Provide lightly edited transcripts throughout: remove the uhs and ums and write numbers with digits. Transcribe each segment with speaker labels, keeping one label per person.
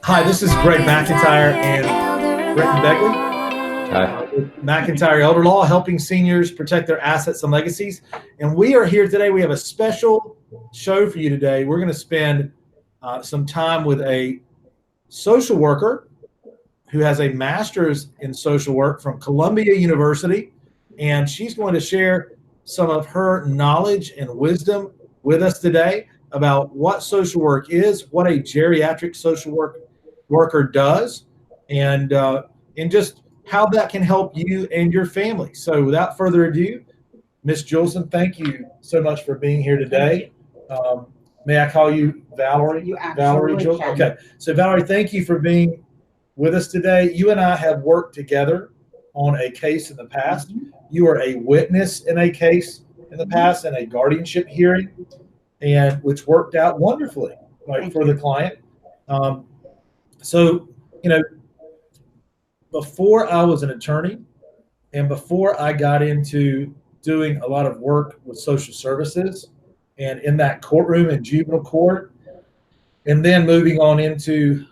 Speaker 1: Hi, this is Greg McIntyre and Brenton Begley.
Speaker 2: Hi.
Speaker 1: McIntyre Elder Law, helping seniors protect their assets and legacies. And we are here today. We have a special show for you today. We're going to spend some time with a social worker who has a master's in social work from Columbia University. And she's going to share some of her knowledge and wisdom with us today about what social work is, what a geriatric social worker does, and just how that can help you and your family. So without further ado, Ms. Juleson, thank you so much for being here today. May I call you Valerie?
Speaker 3: You
Speaker 1: Valerie
Speaker 3: absolutely
Speaker 1: Juleson?
Speaker 3: can.
Speaker 1: Okay. So Valerie, thank you for being with us today. You and I have worked together on a case in the past. You are a witness in a case in the past in a guardianship hearing, and which worked out wonderfully, right, for the client. So, you know, before I was an attorney and before I got into doing a lot of work with social services and in that courtroom in juvenile court, and then moving on into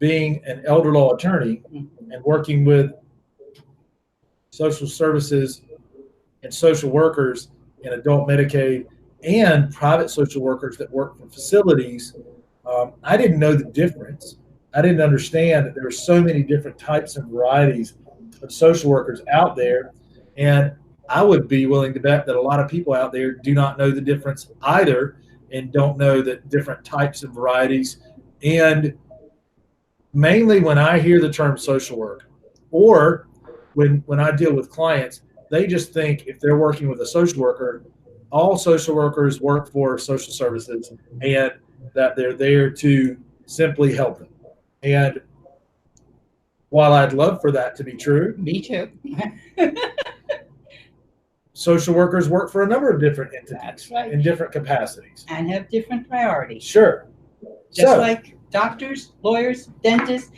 Speaker 1: being an elder law attorney and working with social services and social workers in adult Medicaid and private social workers that work for facilities, I didn't know the difference. I didn't understand that there were so many different types and varieties of social workers out there. And I would be willing to bet that a lot of people out there do not know the difference either and don't know the different types and varieties. And mainly when I hear the term social work, or when I deal with clients, they just think if they're working with a social worker, all social workers work for social services and that they're there to simply help them. And while I'd love for that to be true,
Speaker 3: Me too.
Speaker 1: social workers work for a number of different entities.
Speaker 3: That's right.
Speaker 1: In different capacities.
Speaker 3: And have different priorities.
Speaker 1: Sure.
Speaker 3: Just like doctors, lawyers, dentists,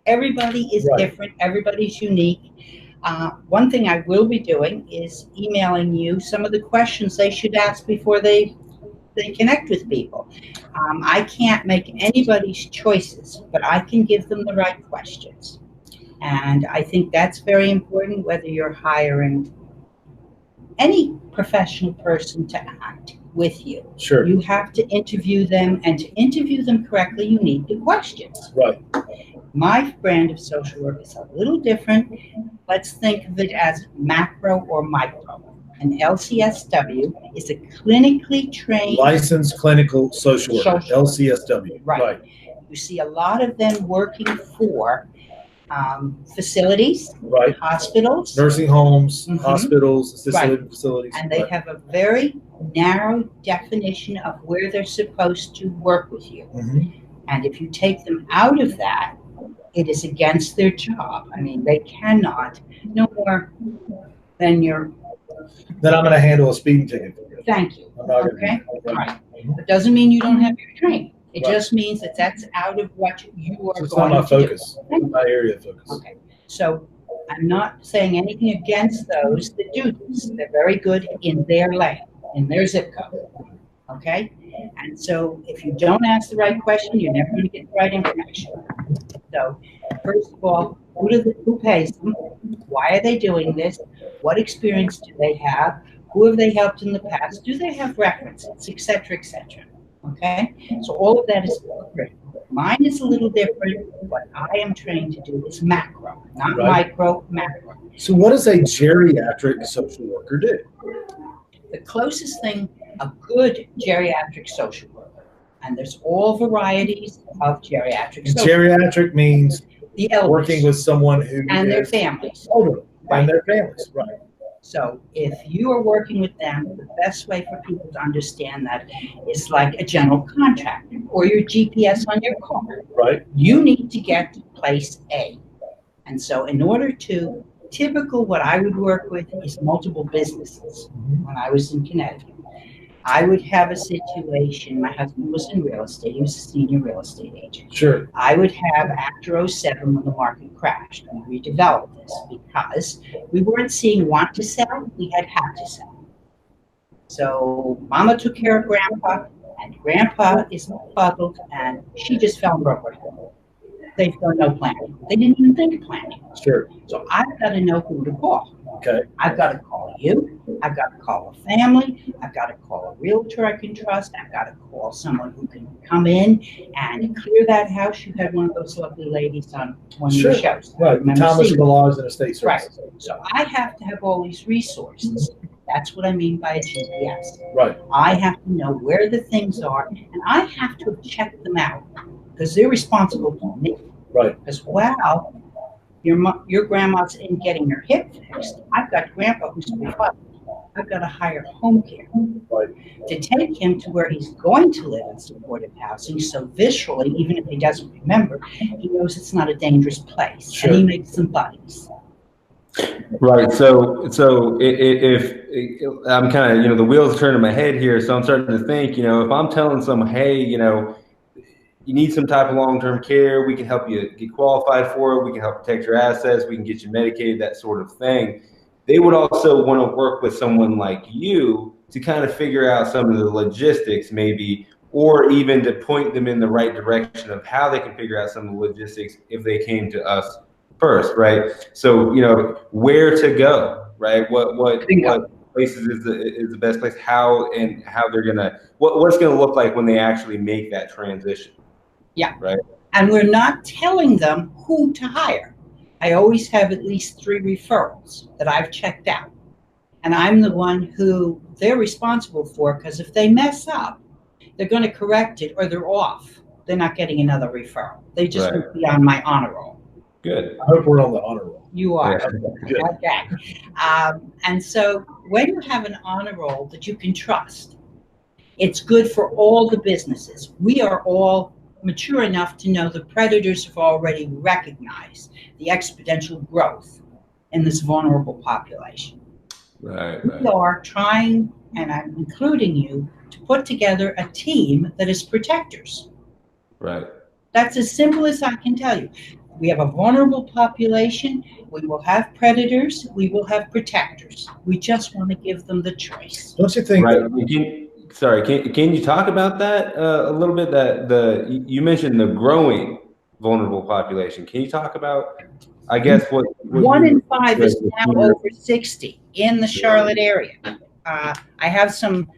Speaker 3: everybody is
Speaker 1: Right.
Speaker 3: different. Everybody's unique. One thing I will be doing is emailing you some of the questions they should ask before they connect with people. I can't make anybody's choices, but I can give them the right questions. And I think that's very important, whether you're hiring any professional person to act with you.
Speaker 1: Sure.
Speaker 3: You have to interview them, and to interview them correctly, you need the questions.
Speaker 1: Right.
Speaker 3: My brand of social work is a little different. Let's think of it as macro or micro. An LCSW is a clinically trained
Speaker 1: Licensed clinical social worker, LCSW.
Speaker 3: Right. You see a lot of them working for facilities,
Speaker 1: Right.
Speaker 3: hospitals,
Speaker 1: Nursing homes,
Speaker 3: Mhm.
Speaker 1: hospitals, assisted
Speaker 3: Right.
Speaker 1: living facilities.
Speaker 3: and they
Speaker 1: Right.
Speaker 3: have a very narrow definition of where they're supposed to work with you.
Speaker 1: Mhm.
Speaker 3: And if you take them out of that, it is against their job. I mean, they cannot, no more than your,
Speaker 1: Then I'm going to handle a speeding ticket.
Speaker 3: thank you,
Speaker 1: I'm not going
Speaker 3: okay?
Speaker 1: to.
Speaker 3: Right. It doesn't mean you don't have your training. It
Speaker 1: Right.
Speaker 3: just means that that's out of what you are
Speaker 1: It's not
Speaker 3: going
Speaker 1: my
Speaker 3: to
Speaker 1: focus,
Speaker 3: do.
Speaker 1: my area of focus.
Speaker 3: Okay, so I'm not saying anything against those that do this. They're very good in their lane, in their zip code, okay? And so if you don't ask the right question, you're never going to get the right information. So first of all, who pays them? Why are they doing this? What experience do they have? Who have they helped in the past? Do they have references, et cetera, okay? So all of that is great. Mine is a little different. What I am trained to do is macro, not
Speaker 1: Right.
Speaker 3: micro, macro.
Speaker 1: So what does a geriatric social worker do?
Speaker 3: The closest thing, a good geriatric social worker, and there's all varieties of geriatric social
Speaker 1: Geriatric means
Speaker 3: the elders
Speaker 1: working with someone who
Speaker 3: and their
Speaker 1: is
Speaker 3: families.
Speaker 1: elderly
Speaker 3: Right.
Speaker 1: and their families. Right.
Speaker 3: So if you are working with them, the best way for people to understand that is like a general contractor or your GPS on your car.
Speaker 1: Right.
Speaker 3: You need to get to place A. And so in order to, typical what I would work with is multiple businesses. When I was in Connecticut, I would have a situation, my husband was in real estate, he was a senior real estate agent.
Speaker 1: Sure.
Speaker 3: I would have after '07 when the market crashed, we redeveloped this because we weren't seeing want to sell, we had to sell. So Mama took care of Grandpa And Grandpa is befuddled, and she just fell in love with him. They've done no planning. They didn't even think of planning.
Speaker 1: Sure.
Speaker 3: So I've got to know who to call.
Speaker 1: Okay.
Speaker 3: I've got to call you. I've got to call a family. I've got to call a realtor I can trust. I've got to call someone who can come in and clear that house. You had one of those lovely ladies on one of your shows.
Speaker 1: Right. Thomas Laws and Estate Services.
Speaker 3: Right. So I have to have all these resources. That's what I mean by a GPS.
Speaker 1: Right.
Speaker 3: I have to know where the things are, and I have to check them out because they're responsible for me.
Speaker 1: Right.
Speaker 3: Because, wow, your grandma's in getting her hip fixed. I've got Grandpa who's befuddled. I've got to hire home care to take him to where he's going to live in supportive housing. So visually, even if he doesn't remember, he knows it's not a dangerous place. Sure. And he makes some buddies.
Speaker 2: Right. So if I'm kind of, the wheels turning in my head here. So I'm starting to think, if I'm telling someone, hey, you need some type of long-term care, we can help you get qualified for it. We can help protect your assets. We can get you medicated, that sort of thing. They would also want to work with someone like you to kind of figure out some of the logistics maybe, or even to point them in the right direction of how they can figure out some of the logistics if they came to us first, right? So, where to go, right? What places is the best place, how they're gonna, what's gonna look like when they actually make that transition.
Speaker 3: Yeah.
Speaker 2: Right.
Speaker 3: And we're not telling them who to hire. I always have at least 3 referrals that I've checked out. And I'm the one who they're responsible for, because if they mess up, they're going to correct it or they're off. They're not getting another referral. They just won't be on my honor roll.
Speaker 2: Good.
Speaker 1: I hope we're on the honor roll.
Speaker 3: You are.
Speaker 2: Yeah.
Speaker 3: Okay. And so when you have an honor roll that you can trust, it's good for all the businesses. We are all mature enough to know the predators have already recognized the exponential growth in this vulnerable population.
Speaker 2: Right.
Speaker 3: We are trying, and I'm including you, to put together a team that is protectors.
Speaker 2: Right.
Speaker 3: That's as simple as I can tell you. We have a vulnerable population. We will have predators. We will have protectors. We just want to give them the choice.
Speaker 1: Don't you think?
Speaker 2: Right. Can you talk about that a little bit? That you mentioned the growing vulnerable population. Can you talk about, I guess, what
Speaker 3: 1 in 5 is now over 60 in the Charlotte area. I have some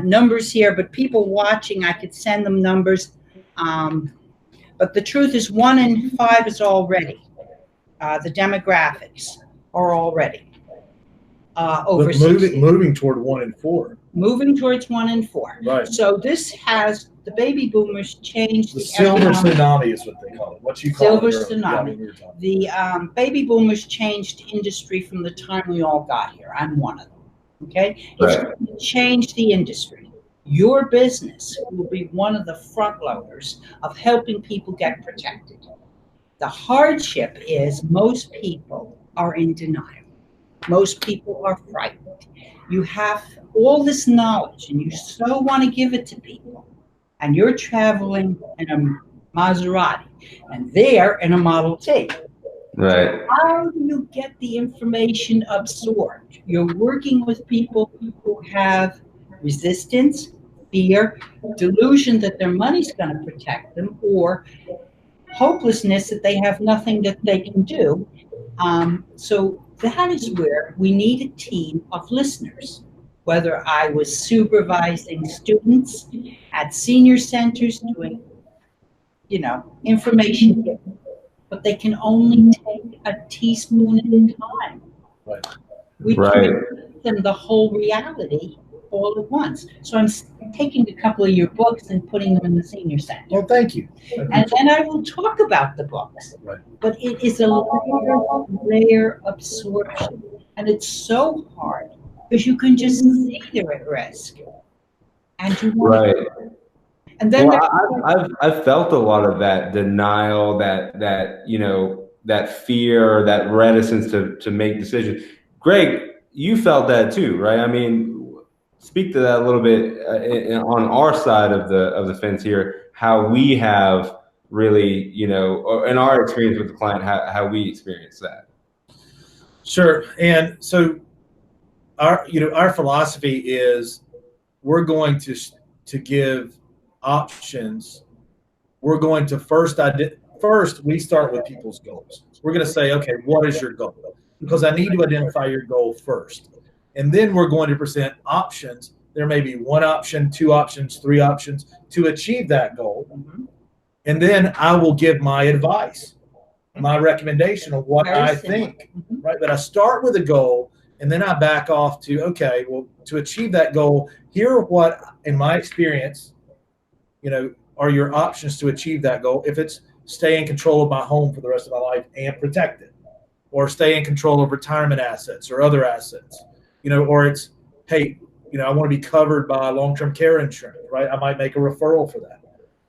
Speaker 3: numbers here, but people watching, I could send them numbers. But the truth is 1 in 5 is already. The demographics are already over 60.
Speaker 1: Moving toward 1 in 4.
Speaker 3: Moving towards 1 in 4.
Speaker 1: Right.
Speaker 3: So this has the baby boomers changed
Speaker 1: the silver tsunami is what they call it. What you call
Speaker 3: silver
Speaker 1: it?
Speaker 3: Tsunami. The baby boomers changed industry from the time we all got here. I'm one of them. Okay, it's changed the industry. Your business will be one of the front loaders of helping people get protected. The hardship is most people are in denial. Most people are frightened. You have all this knowledge and you so want to give it to people, and you're traveling in a Maserati and they're in a Model T.
Speaker 2: Right.
Speaker 3: How do you get the information absorbed? You're working with people who have resistance, fear, delusion that their money's going to protect them, or hopelessness that they have nothing that they can do. So that is where we need a team of listeners. Whether I was supervising students at senior centers doing, information giving, but they can only take a teaspoon at a time.
Speaker 1: Right.
Speaker 3: We can't give them the whole reality all at once. So I'm taking a couple of your books and putting them in the senior center.
Speaker 1: Well, thank you.
Speaker 3: And then I will talk about the books.
Speaker 1: Right.
Speaker 3: But it is a layer absorption. And it's so hard because you can just see they're at risk. And you want and then
Speaker 2: I've felt a lot of that denial, that fear, that reticence to make decisions. Greg, you felt that too, right? I mean, speak to that a little bit on our side of the fence here, how we have really, or in our experience with the client, how we experience that.
Speaker 1: Sure. And so our philosophy is we're going to to give options, we're going to first we start with people's goals. We're going to say, okay, what is your goal? Because I need to identify your goal first. And then we're going to present options. There may be one option, two options, three options to achieve that goal. And then I will give my advice, my recommendation of what I think, right? But I start with a goal and then I back off to, okay, well, to achieve that goal, here are what, in my experience, are your options to achieve that goal. If it's stay in control of my home for the rest of my life and protect it, or stay in control of retirement assets or other assets, or it's, hey, I want to be covered by long-term care insurance, right? I might make a referral for that.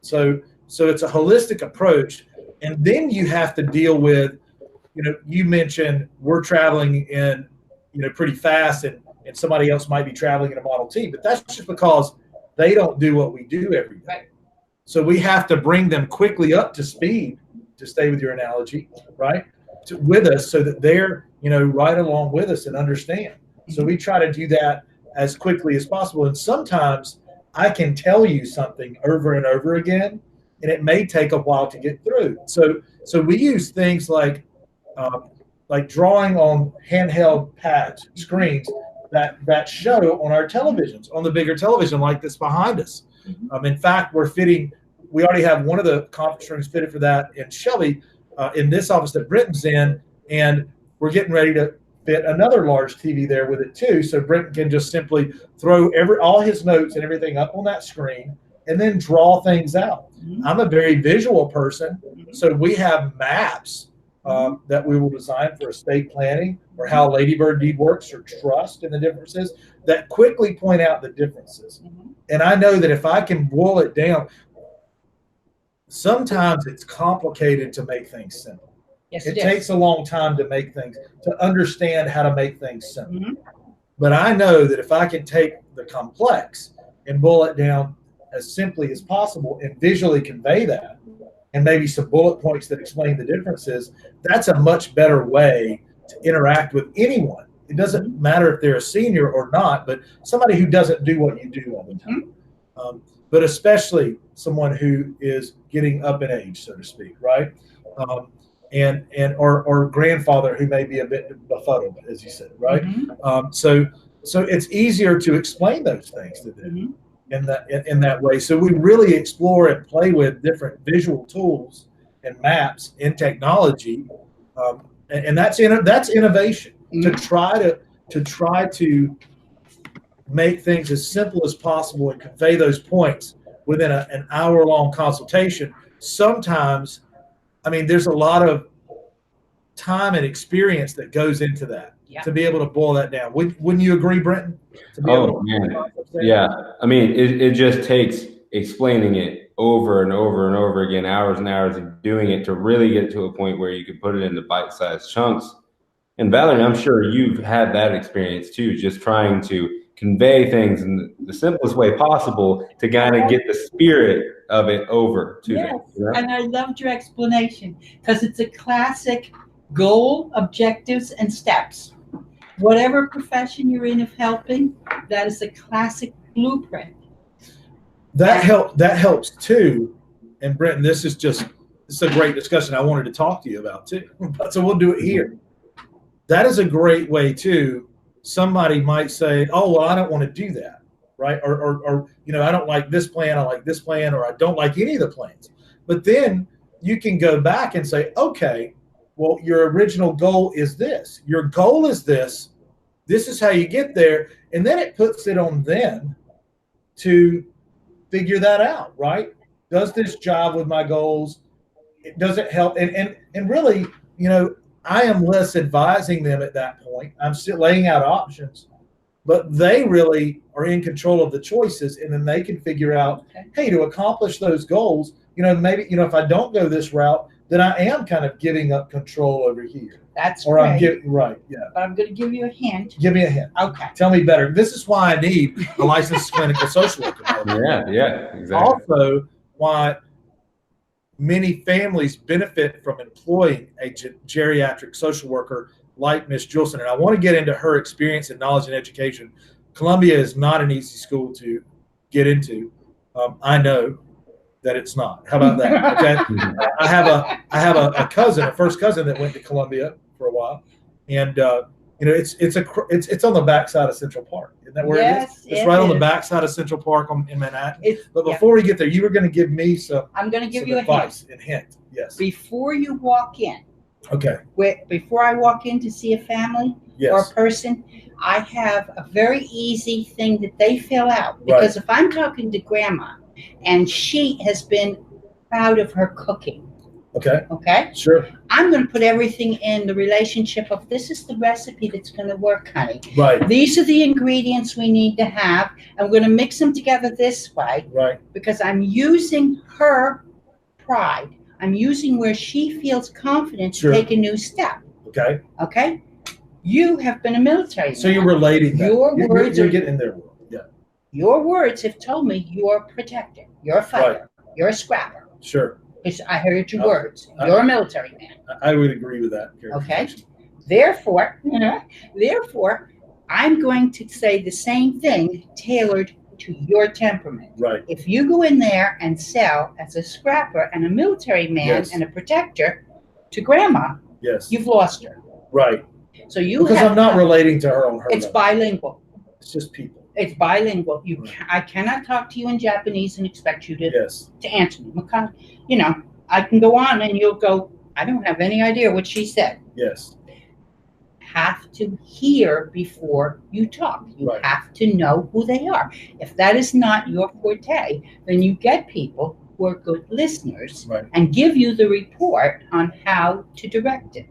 Speaker 1: So it's a holistic approach. And then you have to deal with, you mentioned we're traveling in, pretty fast and somebody else might be traveling in a Model T, but that's just because they don't do what we do every day.
Speaker 3: Right.
Speaker 1: So we have to bring them quickly up to speed, to stay with your analogy, right? With us so that they're, right along with us and understand. So we try to do that as quickly as possible. And sometimes I can tell you something over and over again, and it may take a while to get through. So we use things like drawing on handheld pads, screens that show on our televisions, on the bigger television like this behind us. In fact, we already have one of the conference rooms fitted for that in Shelby, in this office that Brenton's in, and we're getting ready to fit another large TV there with it too. So Brenton can just simply throw all his notes and everything up on that screen and then draw things out. I'm a very visual person, so we have maps that we will design for estate planning or how Ladybird deed works or trust and the differences that quickly point out the differences. And I know that if I can boil it down, sometimes it's complicated to make things simple.
Speaker 3: Yes,
Speaker 1: it takes a long time to understand how to make things simple. But I know that if I can take the complex and boil it down as simply as possible and visually convey that, and maybe some bullet points that explain the differences, that's a much better way to interact with anyone. It doesn't matter if they're a senior or not, but somebody who doesn't do what you do all the time. But especially someone who is getting up in age, so to speak, right? Or grandfather who may be a bit befuddled, as you said, right? So it's easier to explain those things to them in that way. So we really explore and play with different visual tools and maps in technology, and that's innovation. To try to make things as simple as possible and convey those points within an hour-long consultation. Sometimes, there's a lot of time and experience that goes into that to be able to boil that down. Wouldn't you agree, Brenton?
Speaker 2: Yeah. It just takes explaining it over and over and over again, hours and hours of doing it to really get to a point where you can put it into bite-sized chunks. And Valerie, I'm sure you've had that experience too, just trying to convey things in the simplest way possible to kind of get the spirit of it over to them.
Speaker 3: And I loved your explanation because it's a classic goal, objectives, and steps. Whatever profession you're in of helping, that is a classic blueprint.
Speaker 1: That helps too. And Brenton, this is a great discussion I wanted to talk to you about too. So we'll do it here. That is a great way too. Somebody might say, oh, well, I don't want to do that, right? Or I don't like this plan, I like this plan, or I don't like any of the plans. But then you can go back and say, okay, well, your original goal is this. Your goal is this. This is how you get there. And then it puts it on them to figure that out, right? Does this jive with my goals? Does it help? And really, I am less advising them at that point. I'm still laying out options, but they really are in control of the choices, and then they can figure out, hey, to accomplish those goals, maybe, if I don't go this route, then I am kind of giving up control over here.
Speaker 3: That's
Speaker 1: or
Speaker 3: right.
Speaker 1: But
Speaker 3: I'm going to give you a hint.
Speaker 1: Give me a hint.
Speaker 3: Okay.
Speaker 1: Tell me better. This is why I need a licensed clinical social worker.
Speaker 2: Yeah, exactly.
Speaker 1: Also, why many families benefit from employing a geriatric social worker like Ms. Juleson. And I want to get into her experience in knowledge and education. Columbia is not an easy school to get into. I know that it's not. How about that? Okay. I have a cousin, a first cousin that went to Columbia for a while, and it's on the backside of Central Park. Isn't that where it is? It's right on the backside of Central Park in Manhattan. But before we get there, you were going to give me some.
Speaker 3: I'm going to give you
Speaker 1: advice and hint. Yes.
Speaker 3: Before you walk in.
Speaker 1: Okay.
Speaker 3: Before I walk in to see a family or a person, I have a very easy thing that they fill out. Because if I'm talking to grandma and she has been proud of her cooking. Okay.
Speaker 1: Sure.
Speaker 3: I'm going to put everything in the relationship of this is the recipe that's going to work, honey.
Speaker 1: Right.
Speaker 3: These are the ingredients we need to have. I'm going to mix them together this way.
Speaker 1: Right.
Speaker 3: Because I'm using her pride. I'm using where she feels confident to take a new step.
Speaker 1: Okay.
Speaker 3: Okay. You have been a military man.
Speaker 1: So you're relating that. You're getting in their world. Yeah.
Speaker 3: Your words have told me you're a protector. You're a fighter. You're a scrapper.
Speaker 1: Sure.
Speaker 3: I heard your words. You're a military man.
Speaker 1: I would agree with that.
Speaker 3: Okay. Therefore, I'm going to say the same thing tailored to your temperament.
Speaker 1: Right.
Speaker 3: If you go in there and sell as a scrapper and a military man and a protector to grandma, you've lost her.
Speaker 1: Right.
Speaker 3: So
Speaker 1: I'm not relating to her on her
Speaker 3: It's
Speaker 1: level.
Speaker 3: bilingual.
Speaker 1: It's just people.
Speaker 3: It's bilingual. I cannot talk to you in Japanese and expect you to answer me. I can go on and you'll go, I don't have any idea what she said.
Speaker 1: Yes.
Speaker 3: Have to hear before you talk. You have to know who they are. If that is not your forte, then you get people who are good listeners and give you the report on how to direct it.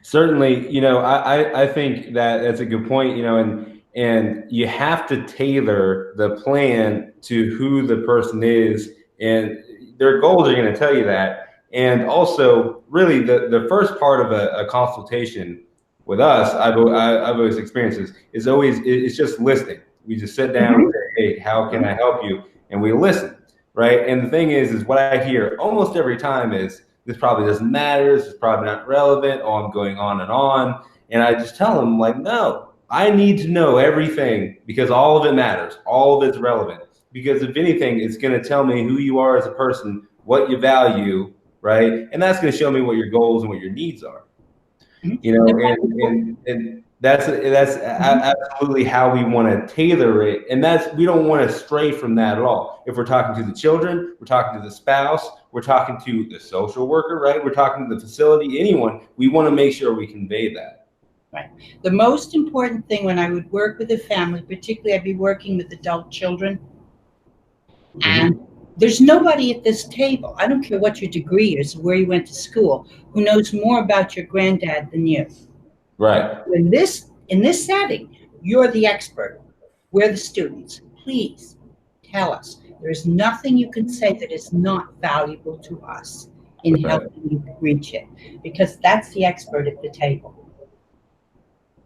Speaker 2: Certainly, I think that that's a good point, and you have to tailor the plan to who the person is, and their goals are going to tell you that. And also, really, the first part of a consultation with us, I've always experienced this, it's just listening. We just sit down and say, hey, how can I help you? And we listen, right? And the thing is what I hear almost every time is, this probably doesn't matter, this is probably not relevant, oh, I'm going on and on. And I just tell them, like, no, I need to know everything because all of it matters, all of it's relevant. Because if anything, it's going to tell me who you are as a person, what you value, right? And that's going to show me what your goals and what your needs are. And that's absolutely how we want to tailor it. And we don't want to stray from that at all. If we're talking to the children, we're talking to the spouse, we're talking to the social worker, right? We're talking to the facility, anyone, we want to make sure we convey that.
Speaker 3: Right. The most important thing when I would work with a family, particularly I'd be working with adult children, and there's nobody at this table, I don't care what your degree is, where you went to school, who knows more about your granddad than you.
Speaker 2: Right.
Speaker 3: In this setting, you're the expert. We're the students. Please tell us. There's nothing you can say that is not valuable to us in helping you reach it, because that's the expert at the table.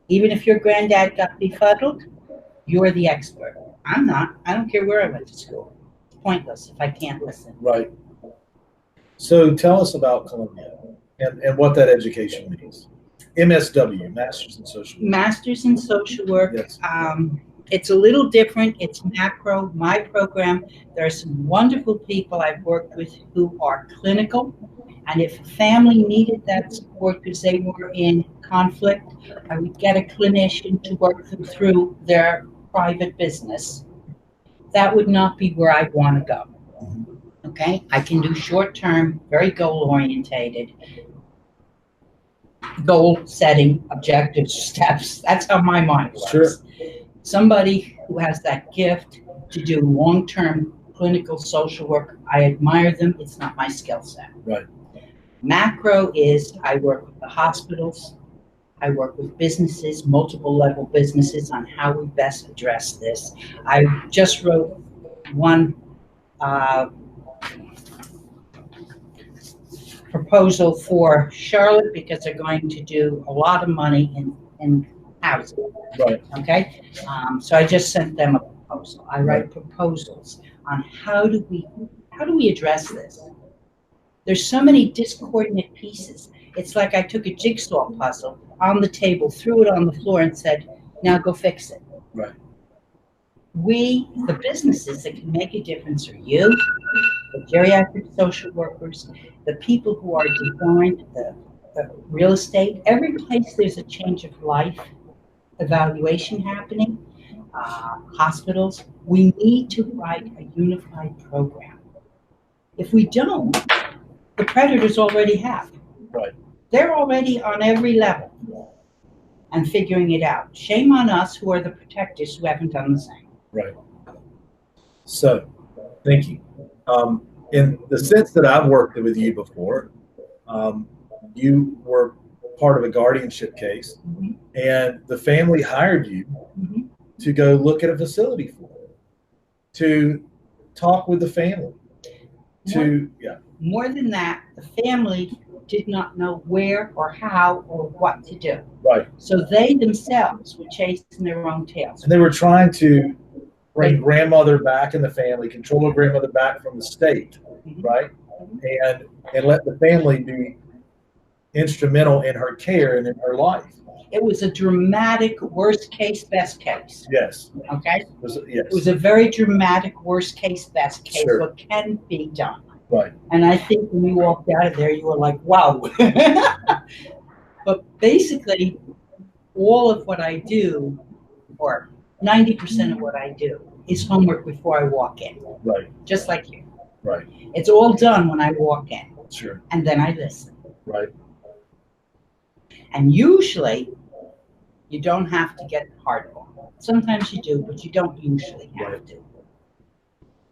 Speaker 3: Even if your granddad got befuddled, you're the expert. I'm not. I don't care where I went to school. Pointless if I can't listen.
Speaker 1: Right. So tell us about Columbia and what that education means. MSW, Masters in Social Work.
Speaker 3: Masters in Social Work.
Speaker 1: Yes.
Speaker 3: It's a little different. It's macro. My program, there are some wonderful people I've worked with who are clinical. And if a family needed that support because they were in conflict, I would get a clinician to work them through their private business. That would not be where I'd want to go. Okay? I can do short-term, very goal-orientated, goal-setting, objectives, steps. That's how my mind works.
Speaker 1: Sure.
Speaker 3: Somebody who has that gift to do long-term clinical social work, I admire them. It's not my skill set.
Speaker 1: Right.
Speaker 3: Macro is I work with the hospitals. I work with businesses, multiple level businesses, on how we best address this. I just wrote one proposal for Charlotte because they're going to do a lot of money in housing.
Speaker 1: Right.
Speaker 3: Okay. So I just sent them a proposal. I write proposals on how do we address this. There's so many discordant pieces. It's like I took a jigsaw puzzle on the table, threw it on the floor, and said, "Now go fix it."
Speaker 1: Right.
Speaker 3: the businesses that can make a difference are you, the geriatric social workers, the people who are designed the real estate. Every place there's a change of life evaluation happening, hospitals, we need to write a unified program. If we don't, the predators already have.
Speaker 1: Right.
Speaker 3: They're already on every level and figuring it out. Shame on us who are the protectors who haven't done the same.
Speaker 1: Right. So, thank you. In the sense that I've worked with you before, you were part of a guardianship case,
Speaker 3: Mm-hmm.
Speaker 1: and the family hired you to go look at a facility for them, to talk with the family,
Speaker 3: More than that, the family did not know where or how or what to do.
Speaker 1: Right.
Speaker 3: So they themselves were chasing their own tails.
Speaker 1: And they were trying to bring grandmother back in the family, control her grandmother back from the state, right? And let the family be instrumental in her care and in her life.
Speaker 3: It was a dramatic worst case, best case.
Speaker 1: Yes.
Speaker 3: Okay?
Speaker 1: Yes.
Speaker 3: It was a very dramatic worst case, best case.
Speaker 1: Sure.
Speaker 3: What can be done.
Speaker 1: Right.
Speaker 3: And I think when you walked out of there, you were like, wow. But basically, all of what I do, or 90% of what I do, is homework before I walk in.
Speaker 1: Right.
Speaker 3: Just like you.
Speaker 1: Right.
Speaker 3: It's all done when I walk in.
Speaker 1: Sure.
Speaker 3: And then I listen.
Speaker 1: Right.
Speaker 3: And usually, you don't have to get hardball. Sometimes you do, but you don't usually have to.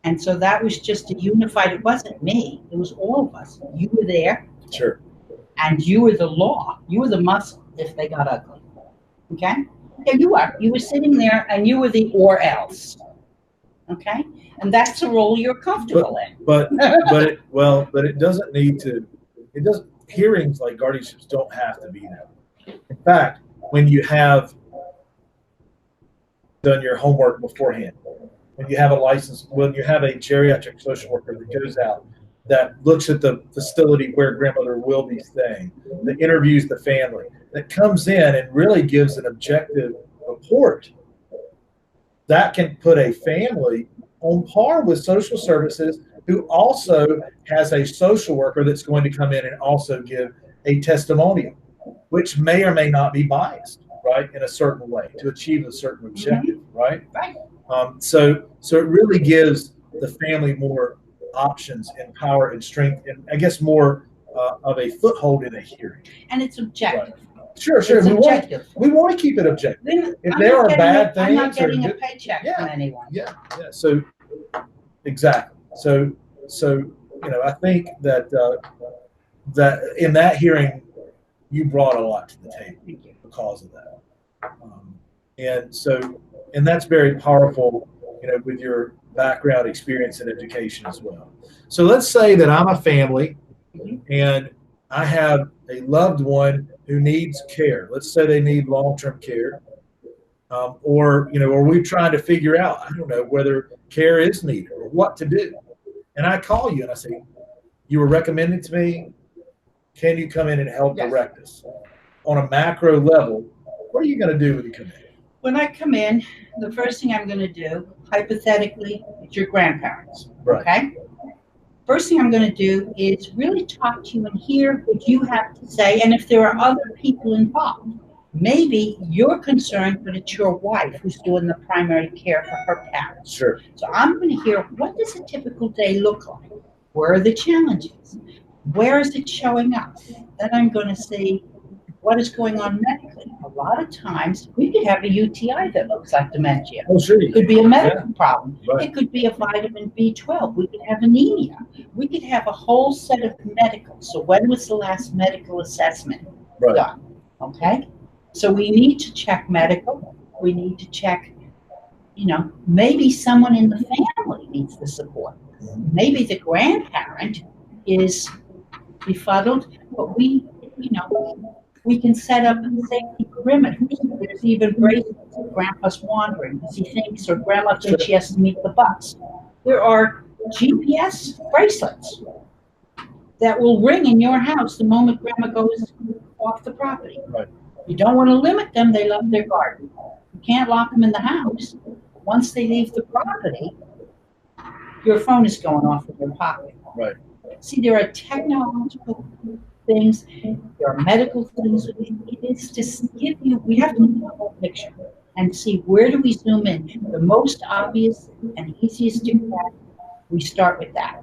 Speaker 3: And so that was just a unified, it wasn't me, it was all of us. You were there.
Speaker 1: Sure.
Speaker 3: And you were the law. You were the muscle if they got ugly. Okay? Yeah, you are. You were sitting there and you were the or else. Okay? And that's a role you're comfortable in.
Speaker 1: But it doesn't need to, hearings like guardianships don't have to be that way. In fact, when you have done your homework beforehand, when you have a license, when you have a geriatric social worker that goes out, that looks at the facility where grandmother will be staying, that interviews the family, that comes in and really gives an objective report, that can put a family on par with social services, who also has a social worker that's going to come in and also give a testimonial, which may or may not be biased, right, in a certain way to achieve a certain objective, right?
Speaker 3: Right.
Speaker 1: So it really gives the family more options and power and strength, and I guess more of a foothold in a hearing.
Speaker 3: And it's objective.
Speaker 1: Right. Sure.
Speaker 3: It's
Speaker 1: We
Speaker 3: objective.
Speaker 1: want to keep it objective. If
Speaker 3: I'm
Speaker 1: there
Speaker 3: not
Speaker 1: are
Speaker 3: getting
Speaker 1: bad things,
Speaker 3: I'm not getting
Speaker 1: or
Speaker 3: a paycheck from anyone.
Speaker 1: Yeah. So exactly. So I think that that in that hearing, you brought a lot to the table because of that, and that's very powerful, with your background, experience, and education as well. So let's say that I'm a family and I have a loved one who needs care. Let's say they need long-term care, or we're trying to figure out, I don't know, whether care is needed or what to do. And I call you and I say, you were recommended to me. Can you come in and help direct us? On a macro level, what are you going to do when you come in?
Speaker 3: When I come in, the first thing I'm going to do, hypothetically, it's your grandparents.
Speaker 1: Right.
Speaker 3: Okay? First thing I'm going to do is really talk to you and hear what you have to say, and if there are other people involved. Maybe you're concerned, but it's your wife who's doing the primary care for her parents.
Speaker 1: Sure.
Speaker 3: So I'm going to hear, what does a typical day look like? Where are the challenges? Where is it showing up? Then I'm going to see what is going on medically. A lot of times, we could have a UTI that looks like dementia.
Speaker 1: Oh, sure.
Speaker 3: It could be a medical problem.
Speaker 1: Right.
Speaker 3: It could be a vitamin B12. We could have anemia. We could have a whole set of medicals. So when was the last medical assessment done? Okay? So we need to check medical. We need to check, maybe someone in the family needs the support. Maybe the grandparent is befuddled, but we can set up a safety perimeter. There's even bracelets. Grandpa's wandering because he thinks, or grandma thinks she has to meet the bus. There are GPS bracelets that will ring in your house the moment grandma goes off the property.
Speaker 1: Right.
Speaker 3: You don't want to limit them. They love their garden. You can't lock them in the house, once they leave the property, your phone is going off in your pocket.
Speaker 1: Right.
Speaker 3: See, there are technological things, there are medical things. It is to give you, we have to look at the whole picture and see where do we zoom in. The most obvious and easiest to get, we start with that.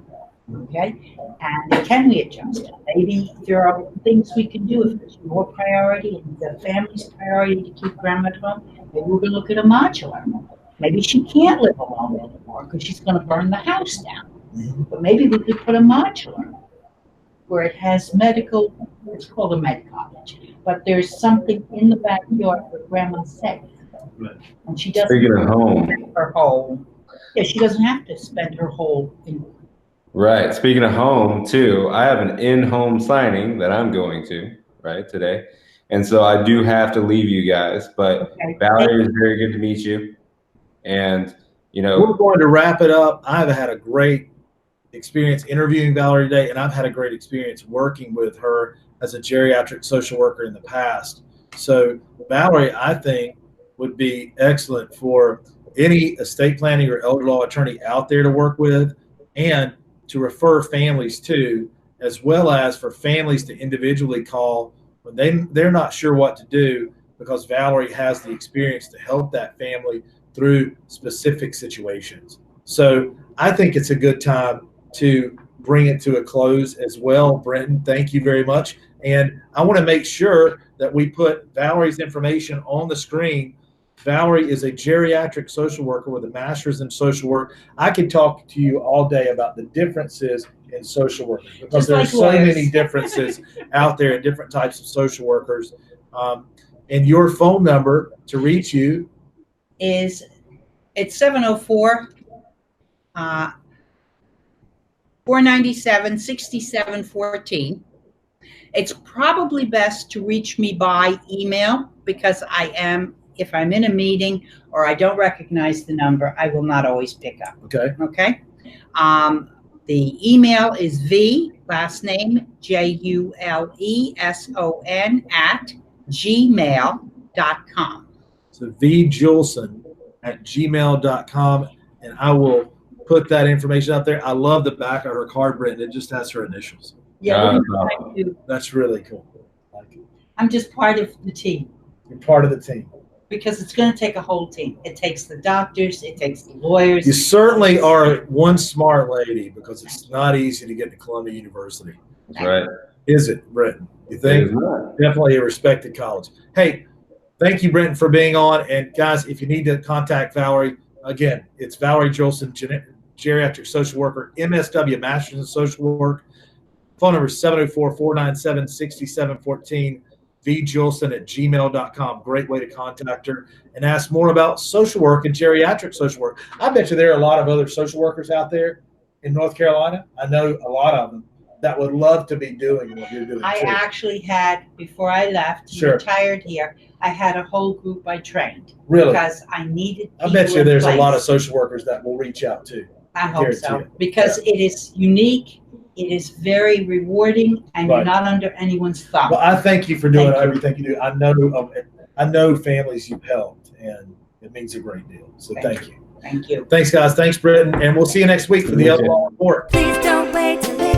Speaker 3: Okay? And can we adjust it? Maybe there are things we can do if it's your priority and the family's priority to keep grandma at home. Maybe we're going to look at a modular. Maybe she can't live alone anymore because she's going to burn the house down. But maybe we could put a modular where it has medical, it's called a med cottage, but there's something in the backyard where grandma's safe.
Speaker 1: Right.
Speaker 3: And she doesn't
Speaker 2: Speaking of home.
Speaker 3: spend her whole, yeah, she doesn't have to spend her whole income.
Speaker 2: Right. Speaking of home, too, I have an in-home signing that I'm going to, right, today. And so I do have to leave you guys. But
Speaker 3: Okay.
Speaker 2: Valerie, it was very good to meet you. And, you know,
Speaker 1: We're going to wrap it up. I've had a great experience interviewing Valerie today, and I've had a great experience working with her as a geriatric social worker in the past. So Valerie, I think, would be excellent for any estate planning or elder law attorney out there to work with and to refer families to, as well as for families to individually call when they're not sure what to do, because Valerie has the experience to help that family through specific situations. So I think it's a good time to bring it to a close as well. Brenton, thank you very much. And I want to make sure that we put Valerie's information on the screen. Valerie is a geriatric social worker with a master's in social work. I could talk to you all day about the differences in social work because there are so many differences out there in different types of social workers. And your phone number to reach you
Speaker 3: It's 704 497 6714. It's probably best to reach me by email because if I'm in a meeting or I don't recognize the number, I will not always pick up.
Speaker 1: Okay.
Speaker 3: Okay. The email is last name, JULESON @gmail.com.
Speaker 1: So vjuleson@gmail.com, and I will put that information out there. I love the back of her card, Brenton. It just has her initials.
Speaker 3: Yeah,
Speaker 1: That's really cool.
Speaker 3: I'm just part of the team.
Speaker 1: You're part of the team.
Speaker 3: Because it's going to take a whole team. It takes the doctors, it takes the lawyers.
Speaker 1: You certainly are one smart lady because it's not easy to get to Columbia University.
Speaker 2: right.
Speaker 1: Is it, Brenton? You think? Definitely a respected college. Hey, thank you, Brenton, for being on. And guys, if you need to contact Valerie, again, it's Valerie Juleson, geriatric social worker, MSW, Master's in Social Work. Phone number is 704-497-6714. vjuleson@gmail.com. Great way to contact her and ask more about social work and geriatric social work. I bet you there are a lot of other social workers out there in North Carolina. I know a lot of them that would love to be doing what you're doing.
Speaker 3: I
Speaker 1: too.
Speaker 3: actually had, before I left,
Speaker 1: Sure.
Speaker 3: retired here, I had a whole group I trained.
Speaker 1: Really?
Speaker 3: Because I needed people
Speaker 1: I bet you
Speaker 3: in
Speaker 1: there's
Speaker 3: place.
Speaker 1: a lot of social workers that will reach out too.
Speaker 3: I hope
Speaker 1: guarantee
Speaker 3: so.
Speaker 1: it.
Speaker 3: Because it is unique, it is very rewarding, and
Speaker 1: Right.
Speaker 3: you're not under anyone's thumb.
Speaker 1: Well, I thank you for doing
Speaker 3: Thank you.
Speaker 1: everything you do. I know families you've helped, and it means a great deal. So thank you.
Speaker 3: Thank you.
Speaker 1: Thanks, guys. Thanks, Brenton. And we'll see you next week for the Elder Law Report.
Speaker 4: Please don't wait till